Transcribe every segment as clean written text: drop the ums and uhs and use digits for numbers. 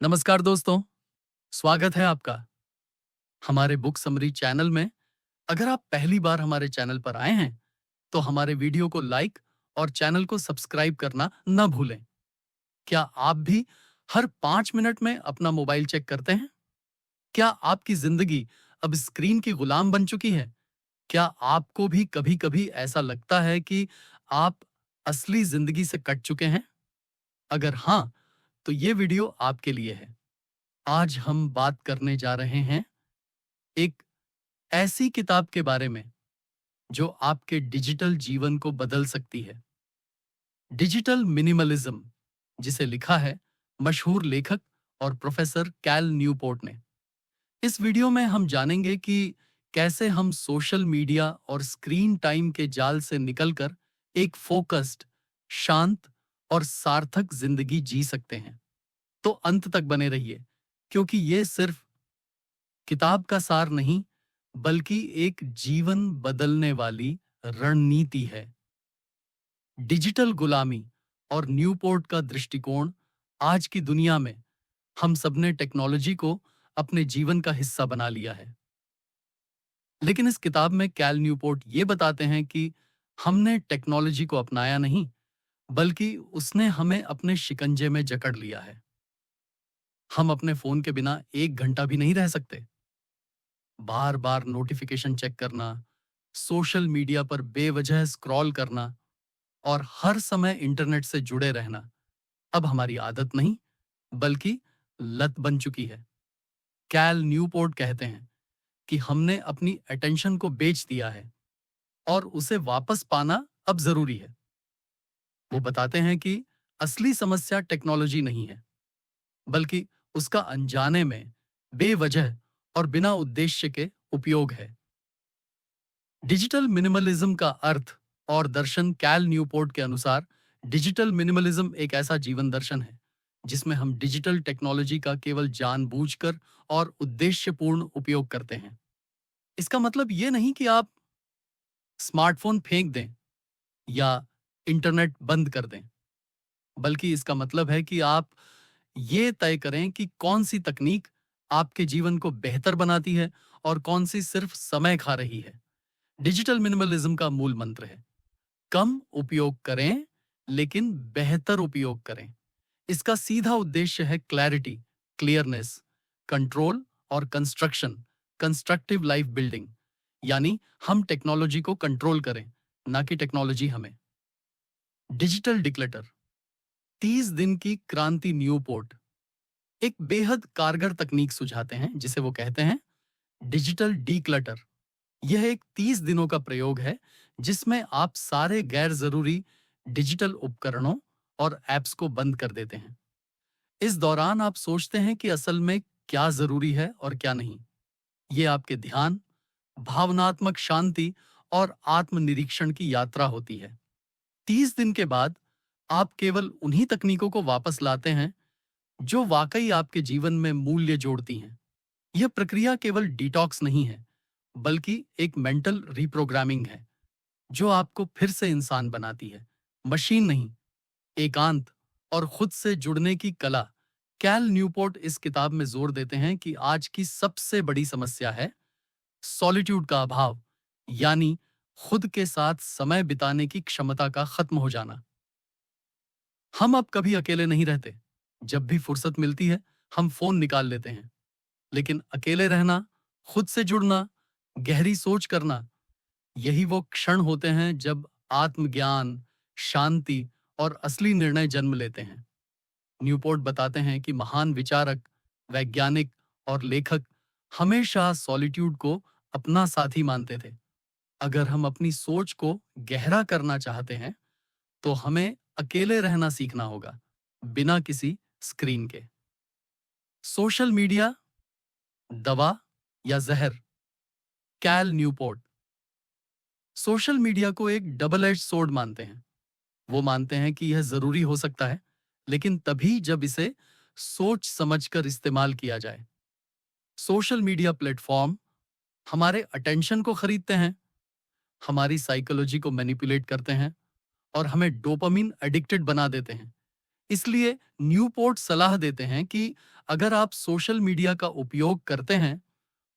नमस्कार दोस्तों, स्वागत है आपका हमारे बुक समरी चैनल में। अगर आप पहली बार हमारे चैनल पर आए हैं, तो हमारे वीडियो को लाइक और चैनल को सब्सक्राइब करना न भूलें। क्या आप भी हर 5 मिनट में अपना मोबाइल चेक करते हैं? क्या आपकी जिंदगी अब स्क्रीन की गुलाम बन चुकी है? क्या आपको भी कभी-कभी ऐसा लगता है कि आप असली जिंदगी से कट चुके हैं? अगर हाँ, तो ये वीडियो आपके लिए है। आज हम बात करने जा रहे हैं एक ऐसी किताब के बारे में जो आपके डिजिटल जीवन को बदल सकती है। डिजिटल मिनिमलिज्म, जिसे लिखा है मशहूर लेखक और प्रोफेसर कैल न्यूपोर्ट ने। इस वीडियो में हम जानेंगे कि कैसे हम सोशल मीडिया और स्क्रीन टाइम के जाल से निकलकर एक फोकस्ड, शांत और सार्थक जिंदगी जी सकते हैं। तो अंत तक बने रहिए, क्योंकि ये सिर्फ किताब का सार नहीं, बल्कि एक जीवन बदलने वाली रणनीति है। डिजिटल गुलामी और न्यूपोर्ट का दृष्टिकोण। आज की दुनिया में हम सबने टेक्नोलॉजी को अपने जीवन का हिस्सा बना लिया है। लेकिन इस किताब में कैल न्यूपोर्ट ये बताते हैं कि हमने टेक्नोलॉजी को अपनाया नहीं, बल्कि उसने हमें अपने शिकंजे में जकड़ लिया है। हम अपने फोन के बिना 1 घंटा भी नहीं रह सकते। बार बार नोटिफिकेशन चेक करना, सोशल मीडिया पर बेवजह स्क्रॉल करना और हर समय इंटरनेट से जुड़े रहना अब हमारी आदत नहीं, बल्कि लत बन चुकी है। कैल न्यूपोर्ट कहते हैं कि हमने अपनी अटेंशन को बेच दिया है और उसे वापस पाना अब जरूरी है। वो बताते हैं कि असली समस्या टेक्नोलॉजी नहीं है, बल्कि उसका अनजाने में बेवजह और बिना उद्देश्य के उपयोग है। डिजिटल मिनिमलिज्म का अर्थ और दर्शन कैल न्यूपोर्ट के अनुसार, डिजिटल मिनिमलिज्म एक ऐसा जीवन दर्शन है जिसमें हम डिजिटल टेक्नोलॉजी का केवल जानबूझकर और उद्देश्यपूर्ण उपयोग करते हैं। इसका मतलब ये नहीं कि आप स्मार्टफोन फेंक दें या इंटरनेट बंद कर दें, बल्कि इसका मतलब है कि आप ये तय करें कि कौन सी तकनीक आपके जीवन को बेहतर बनाती है और कौन सी सिर्फ समय खा रही है। डिजिटल मिनिमलिज्म का मूल मंत्र है, कम उपयोग करें, लेकिन बेहतर उपयोग करें। इसका सीधा उद्देश्य है क्लैरिटी, क्लियरनेस, कंट्रोल और कंस्ट्रक्शन, कंस्ट्रक्टिव लाइफ बिल्डिंग। यानी हम टेक्नोलॉजी को कंट्रोल करें, ना कि टेक्नोलॉजी हमें। डिजिटल डिक्लटर, 30 दिन की क्रांति न्यूपोर्ट एक बेहद कारगर तकनीक सुझाते हैं जिसे वो कहते हैं डिजिटल डीक्लटर। यह एक 30 दिनों का प्रयोग है जिसमें आप सारे गैर जरूरी डिजिटल उपकरणों और ऐप्स को बंद कर देते हैं। इस दौरान आप सोचते हैं कि असल में क्या जरूरी है और क्या नहीं। ये आपके ध्यान, भावनात्मक शांति और आत्मनिरीक्षण की यात्रा होती है। 30 दिन के बाद आप केवल उन्हीं तकनीकों को वापस लाते हैं जो वाकई आपके जीवन में मूल्य जोड़ती हैं। यह प्रक्रिया केवल डिटॉक्स नहीं है, बल्कि एक मेंटल रिप्रोग्रामिंग है जो आपको फिर से इंसान बनाती है, मशीन नहीं। एकांत और खुद से जुड़ने की कला। कैल न्यूपोर्ट इस किताब में जोर देते हैं कि आज की सबसे बड़ी समस्या है सॉलिट्यूड का अभाव, यानी खुद के साथ समय बिताने की क्षमता का खत्म हो जाना। हम अब कभी अकेले नहीं रहते। जब भी फुर्सत मिलती है, हम फोन निकाल लेते हैं। लेकिन अकेले रहना, खुद से जुड़ना, गहरी सोच करना, यही वो क्षण होते हैं जब आत्मज्ञान, शांति और असली निर्णय जन्म लेते हैं। न्यूपोर्ट बताते हैं कि महान विचारक, वैज्ञानिक और लेखक हमेशा सॉलिट्यूड को अपना साथी मानते थे। अगर हम अपनी सोच को गहरा करना चाहते हैं, तो हमें अकेले रहना सीखना होगा, बिना किसी स्क्रीन के। सोशल मीडिया दवा या जहर। कैल न्यूपोर्ट सोशल मीडिया को एक डबल एज सोर्ड मानते हैं। वो मानते हैं कि यह जरूरी हो सकता है, लेकिन तभी जब इसे सोच समझकर इस्तेमाल किया जाए। सोशल मीडिया प्लेटफॉर्म हमारे अटेंशन को खरीदते हैं, हमारी साइकोलॉजी को मैनिपुलेट करते हैं और हमें डोपामिन एडिक्टेड बना देते हैं। इसलिए न्यूपोर्ट सलाह देते हैं कि अगर आप सोशल मीडिया का उपयोग करते हैं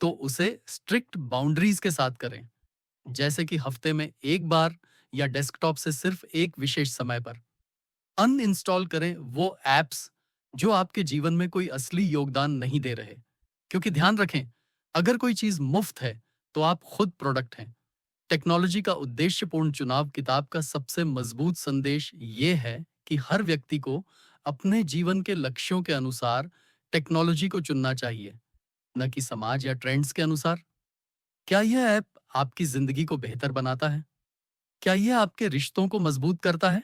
तो उसे स्ट्रिक्ट बाउंड्रीज के साथ करें, जैसे कि हफ्ते में एक बार या डेस्कटॉप से सिर्फ एक विशेष समय पर। अनइंस्टॉल करें वो ऐप्स जो आपके जीवन में कोई असली योगदान नहीं दे रहे, क्योंकि ध्यान रखें, अगर कोई चीज मुफ्त है तो आप खुद प्रोडक्ट हैं। टेक्नोलॉजी का उद्देश्यपूर्ण चुनाव किताब का सबसे मजबूत संदेश ये है कि हर व्यक्ति को अपने जीवन के लक्ष्यों के अनुसार टेक्नोलॉजी को चुनना चाहिए, न कि समाज या ट्रेंड्स के अनुसार। क्या यह ऐप आपकी जिंदगी को बेहतर बनाता है? क्या यह आपके रिश्तों को मजबूत करता है?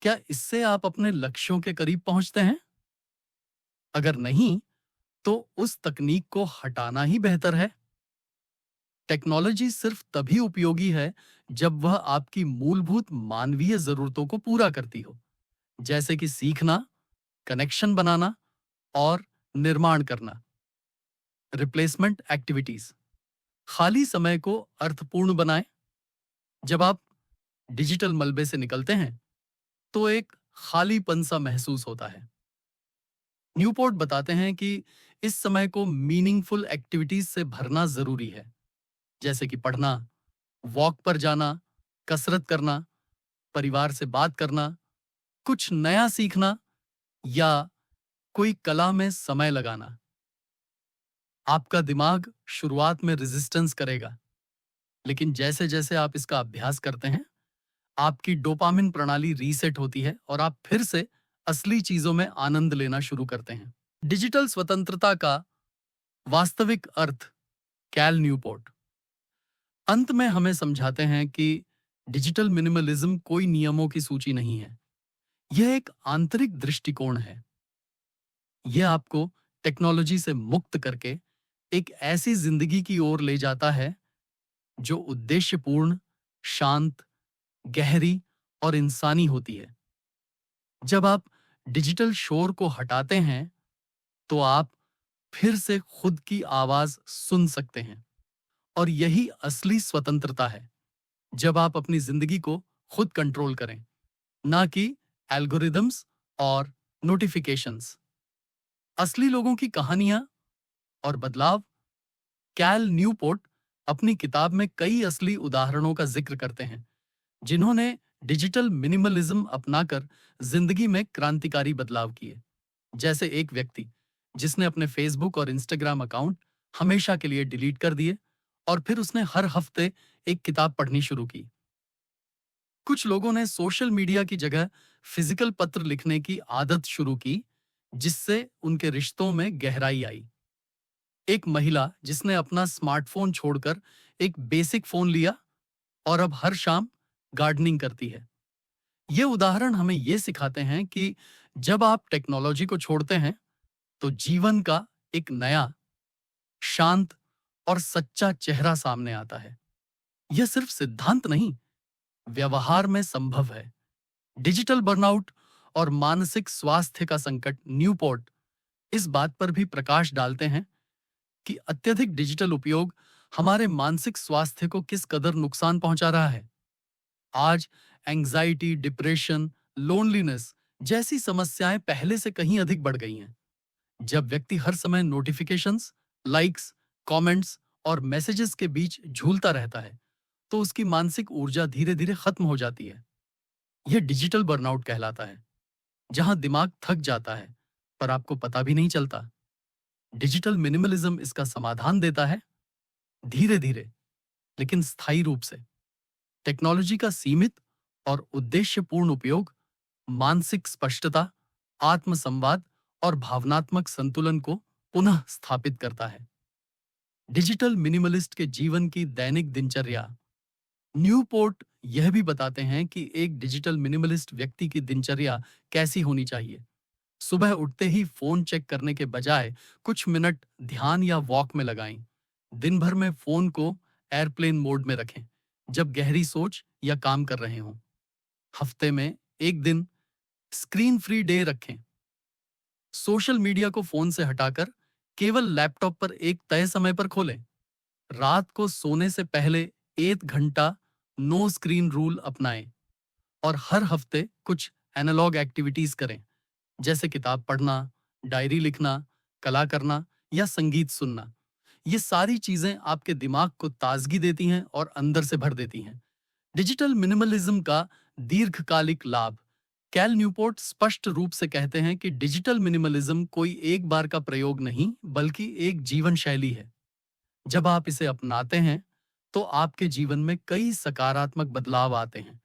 क्या इससे आप अपने लक्ष्यों के करीब पहुंचते हैं? अगर नहीं, तो उस तकनीक को हटाना ही बेहतर है। टेक्नोलॉजी सिर्फ तभी उपयोगी है जब वह आपकी मूलभूत मानवीय जरूरतों को पूरा करती हो, जैसे कि सीखना, कनेक्शन बनाना और निर्माण करना। रिप्लेसमेंट एक्टिविटीज, खाली समय को अर्थपूर्ण बनाएं। जब आप डिजिटल मलबे से निकलते हैं तो एक खालीपन सा महसूस होता है। न्यूपोर्ट बताते हैं कि इस समय को मीनिंगफुल एक्टिविटीज से भरना जरूरी है, जैसे कि पढ़ना, वॉक पर जाना, कसरत करना, परिवार से बात करना, कुछ नया सीखना या कोई कला में समय लगाना। आपका दिमाग शुरुआत में रेजिस्टेंस करेगा, लेकिन जैसे जैसे आप इसका अभ्यास करते हैं, आपकी डोपामिन प्रणाली रीसेट होती है और आप फिर से असली चीजों में आनंद लेना शुरू करते हैं। डिजिटल स्वतंत्रता का वास्तविक अर्थ, कैल न्यूपोर्ट अंत में हमें समझाते हैं कि डिजिटल मिनिमलिज्म कोई नियमों की सूची नहीं है। यह एक आंतरिक दृष्टिकोण है। यह आपको टेक्नोलॉजी से मुक्त करके एक ऐसी जिंदगी की ओर ले जाता है जो उद्देश्यपूर्ण, शांत, गहरी और इंसानी होती है। जब आप डिजिटल शोर को हटाते हैं तो आप फिर से खुद की आवाज सुन सकते हैं, और यही असली स्वतंत्रता है, जब आप अपनी जिंदगी को खुद कंट्रोल करें, ना कि एल्गोरिदम्स और नोटिफिकेशंस। असली लोगों की कहानियां और बदलाव, कैल न्यूपोर्ट अपनी किताब में कई असली उदाहरणों का जिक्र करते हैं जिन्होंने डिजिटल मिनिमलिज्म अपनाकर जिंदगी में क्रांतिकारी बदलाव किए। जैसे एक व्यक्ति जिसने अपने फेसबुक और इंस्टाग्राम अकाउंट हमेशा के लिए डिलीट कर दिए और फिर उसने हर हफ्ते एक किताब पढ़नी शुरू की। कुछ लोगों ने सोशल मीडिया की जगह फिजिकल पत्र लिखने की आदत शुरू की, जिससे उनके रिश्तों में गहराई आई। एक महिला जिसने अपना स्मार्टफोन छोड़कर एक बेसिक फोन लिया और अब हर शाम गार्डनिंग करती है। ये उदाहरण हमें ये सिखाते हैं कि जब आप टेक्नोलॉजी को छोड़ते हैं तो जीवन का एक नया, शांत और सच्चा चेहरा सामने आता है। यह सिर्फ सिद्धांत नहीं, व्यवहार में संभव है। डिजिटल बर्नआउट और मानसिक स्वास्थ्य का संकट, न्यूपोर्ट इस बात पर भी प्रकाश डालते हैं कि अत्यधिक डिजिटल उपयोग हमारे मानसिक स्वास्थ्य को किस कदर नुकसान पहुंचा रहा है। आज एंजाइटी, डिप्रेशन, लोनलीनेस जैसी समस्याएं पहले से कहीं अधिक बढ़ गई हैं। जब व्यक्ति हर समय नोटिफिकेशंस, लाइक्स, कमेंट्स और मैसेजेस के बीच झूलता रहता है, तो उसकी मानसिक ऊर्जा धीरे धीरे खत्म हो जाती है। यह डिजिटल बर्नआउट कहलाता है, जहां दिमाग थक जाता है पर आपको पता भी नहीं चलता। डिजिटल मिनिमलिज्म इसका समाधान देता है, धीरे धीरे लेकिन स्थायी रूप से। टेक्नोलॉजी का सीमित और उद्देश्यपूर्ण उपयोग मानसिक स्पष्टता, आत्मसंवाद और भावनात्मक संतुलन को पुनः स्थापित करता है। डिजिटल मिनिमलिस्ट के जीवन की दैनिक दिनचर्या, न्यूपोर्ट यह भी बताते हैं कि एक डिजिटल मिनिमलिस्ट व्यक्ति की दिनचर्या कैसी होनी चाहिए। सुबह उठते ही फोन चेक करने के बजाय कुछ मिनट ध्यान या वॉक में लगाएं। दिन भर में फोन को एयरप्लेन मोड में रखें जब गहरी सोच या काम कर रहे हों। हफ्ते में एक दिन स्क्रीन फ्री डे रखें। सोशल मीडिया को फोन से हटाकर केवल लैपटॉप पर एक तय समय पर खोलें। रात को सोने से पहले 1 घंटा नो स्क्रीन रूल अपनाएं और हर हफ्ते कुछ एनालॉग एक्टिविटीज करें, जैसे किताब पढ़ना, डायरी लिखना, कला करना या संगीत सुनना। ये सारी चीजें आपके दिमाग को ताजगी देती हैं और अंदर से भर देती हैं। डिजिटल मिनिमलिज्म का दीर्घकालिक लाभ। कैल न्यूपोर्ट स्पष्ट रूप से कहते हैं कि डिजिटल मिनिमलिज्म कोई एक बार का प्रयोग नहीं, बल्कि एक जीवन शैली है। जब आप इसे अपनाते हैं, तो आपके जीवन में कई सकारात्मक बदलाव आते हैं,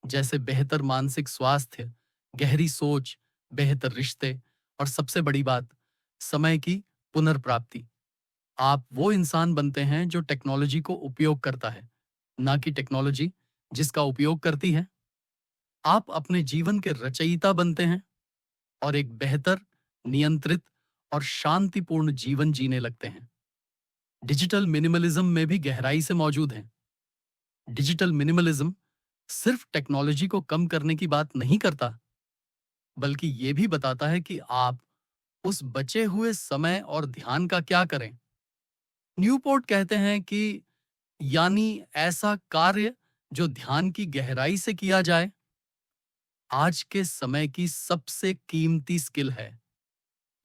जैसे बेहतर मानसिक स्वास्थ्य, गहरी सोच, बेहतर रिश्ते और सबसे बड़ी बात, समय की पुनर्प्राप्ति। आप वो इंसान बनते हैं जो टेक्नोलॉजी को उपयोग करता है, ना कि टेक्नोलॉजी जिसका उपयोग करती है। आप अपने जीवन के रचयिता बनते हैं और एक बेहतर, नियंत्रित और शांतिपूर्ण जीवन जीने लगते हैं। डिजिटल मिनिमलिज्म में भी गहराई से मौजूद है। डिजिटल मिनिमलिज्म सिर्फ टेक्नोलॉजी को कम करने की बात नहीं करता, बल्कि ये भी बताता है कि आप उस बचे हुए समय और ध्यान का क्या करें। न्यूपोर्ट कहते हैं कि यानी ऐसा कार्य जो ध्यान की गहराई से किया जाए, आज के समय की सबसे कीमती स्किल है।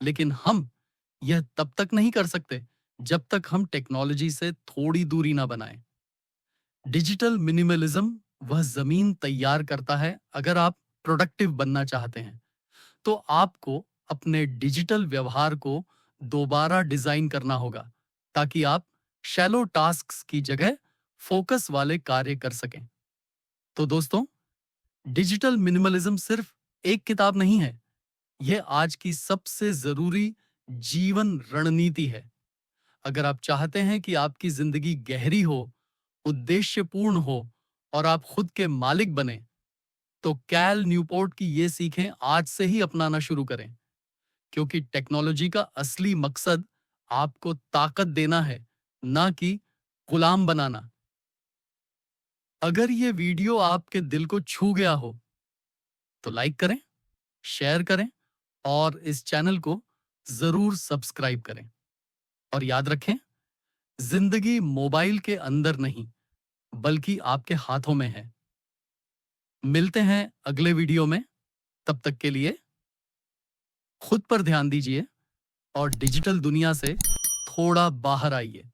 लेकिन हम यह तब तक नहीं कर सकते जब तक हम टेक्नोलॉजी से थोड़ी दूरी ना बनाएं। डिजिटल मिनिमलिज्म वह जमीन तैयार करता है। अगर आप प्रोडक्टिव बनना चाहते हैं, तो आपको अपने डिजिटल व्यवहार को दोबारा डिजाइन करना होगा, ताकि आप शैलो टास्क्स की जगह फोकस वाले कार्य कर सकें। तो दोस्तों, डिजिटल मिनिमलिज्म सिर्फ एक किताब नहीं है, यह आज की सबसे जरूरी जीवन रणनीति है। अगर आप चाहते हैं कि आपकी जिंदगी गहरी हो, उद्देश्यपूर्ण हो और आप खुद के मालिक बने, तो कैल न्यूपोर्ट की ये सीखें आज से ही अपनाना शुरू करें। क्योंकि टेक्नोलॉजी का असली मकसद आपको ताकत देना है, ना कि गुलाम बनाना। अगर ये वीडियो आपके दिल को छू गया हो, तो लाइक करें, शेयर करें और इस चैनल को जरूर सब्सक्राइब करें। और याद रखें, जिंदगी मोबाइल के अंदर नहीं, बल्कि आपके हाथों में है। मिलते हैं अगले वीडियो में। तब तक के लिए खुद पर ध्यान दीजिए और डिजिटल दुनिया से थोड़ा बाहर आइए।